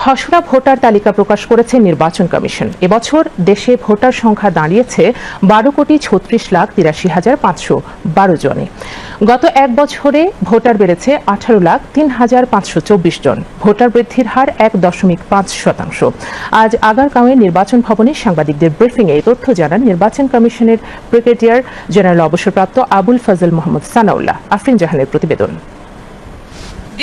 খসড়া ভোটার তালিকা প্রকাশ করেছে নির্বাচন কমিশন। এবছর দেশে ভোটার সংখ্যা দাঁড়িয়েছে 12,36,83,512 জনে। গত এক বছরে ভোটার বেড়েছে 18,03,524 জন। ভোটার বৃদ্ধির হার 1.5%। আজ আগারগাঁওয়ে নির্বাচন ভবনে সাংবাদিকদের ব্রিফিংয়ে এই তথ্য জানান নির্বাচন কমিশনের ব্রিগেডিয়ার জেনারেল অবসরপ্রাপ্ত আবুল ফজল মোহাম্মদ সানাউল্লাহ। আফরিন জাহানের প্রতিবেদন।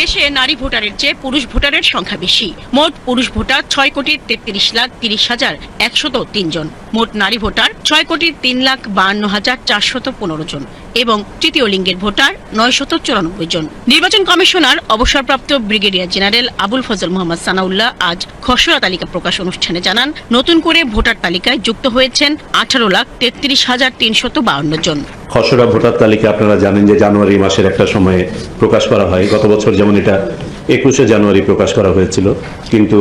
দেশে নারী ভোটারের চেয়ে পুরুষ ভোটারের সংখ্যা বেশি। মোট পুরুষ ভোটার 6,33,30,103 জন। মোট নারী ভোটার 6,03,52,415 জন এবং তৃতীয় লিঙ্গের ভোটার 994 জন। নির্বাচন কমিশনার অবসরপ্রাপ্ত ব্রিগেডিয়ার জেনারেল আবুল ফজল মোহাম্মদ সানাউল্লাহ আজ খসড়া তালিকা প্রকাশ অনুষ্ঠানে জানান, নতুন করে ভোটার তালিকায় যুক্ত হয়েছেন 18,33,352 জন। খসড়া ভোটার তালিকা আপনারা জানেন যে জানুয়ারি মাসের একটা সময়ে প্রকাশ করা হয়। গত বছর যেমন এটা 21শে জানুয়ারি প্রকাশ করা হয়েছিল, কিন্তু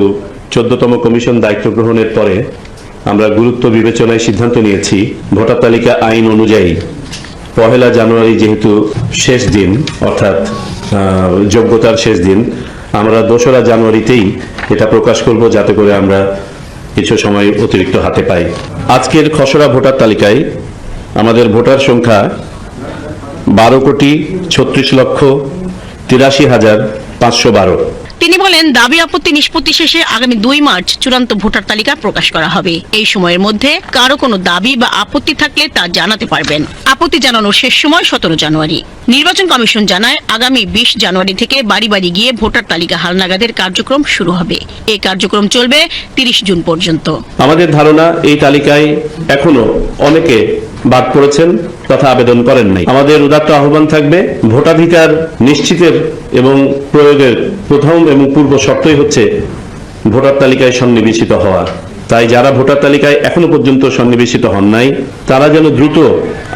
14তম কমিশন দায়িত্ব গ্রহণের পরে আমরা গুরুত্ব বিবেচনায় সিদ্ধান্ত নিয়েছি ভোটার তালিকা আইন অনুযায়ী 1 জানুয়ারি যেহেতু শেষ দিন, অর্থাৎ যোগ্যতার শেষ দিন, আমরা 2রা জানুয়ারিতেই এটা প্রকাশ করব, যাতে করে আমরা কিছু সময় অতিরিক্ত হাতে পাই। আজকের খসড়া ভোটার তালিকায় আমাদের ভোটার সংখ্যা 12,36,83,512। তিনি বলেন, দাবি আপত্তি নিষ্পত্তি শেষে আগামী 2 মার্চ চূড়ান্ত ভোটার তালিকা প্রকাশ করা হবে। এই সময়ের মধ্যে কারো কোনো দাবি বা আপত্তি থাকলে তা জানাতে পারবেন। আপত্তি জানানোর শেষ সময় 17 জানুয়ারি। নির্বাচন কমিশন জানায়, আগামী 20 জানুয়ারি থেকে বাড়ি বাড়ি গিয়ে ভোটার তালিকা হালনাগাদের কার্যক্রম শুরু হবে। এই কার্যক্রম চলবে 30 জুন পর্যন্ত। আমাদের ধারণা, এই তালিকায় এখনো অনেকে বাদ পড়েছেন তথা আবেদন করেন নাই। আমাদের উদাত্ত আহ্বান থাকবে, ভোটাধিকার নিশ্চিতের এবং প্রয়োগের প্রথম এবং পূর্ব শর্তই হচ্ছে ভোটার তালিকায় সন্নিবেশিত হওয়া। তাই যারা ভোটার তালিকায় এখনো পর্যন্ত সন্নিবেশিত হন নাই, তারা যেন দ্রুত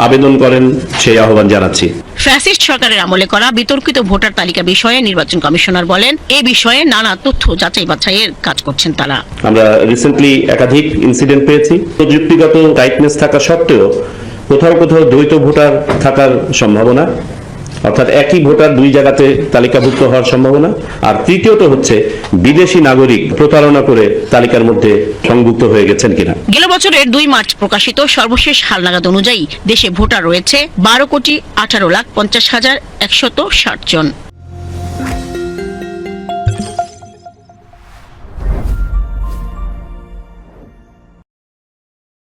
আবেদন করেন, সেই আহ্বান জানাচ্ছি। ফ্যাসিস্ট সরকারের আমলে করা বিতর্কিত ভোটার তালিকা বিষয়ে নির্বাচন কমিশনার বলেন, এ বিষয়ে নানা তথ্য যাচাই বাছাইয়ের কাজ করছেন তারা। আমরা রিসেন্টলি একাধিক ইনসিডেন্ট পেয়েছি। প্রযুক্তিগত টাইটনেস থাকা সত্ত্বেও কোথাও কোথাও দ্বৈত ভোটার থাকার সম্ভাবনা, অর্থাৎ একই ভোটার 2 জায়গাতে তালিকাভুক্ত হওয়ার সম্ভাবনা। আর তৃতীয়ত হচ্ছে বিদেশি নাগরিক প্রতারণা করে তালিকার মধ্যে সংযুক্ত হয়ে গেছেন কিনা। গেল বছরের 2 মার্চ প্রকাশিত সর্বশেষ হালনাগাদ অনুযায়ী দেশে ভোটার রয়েছে 12,18,50,160 জন।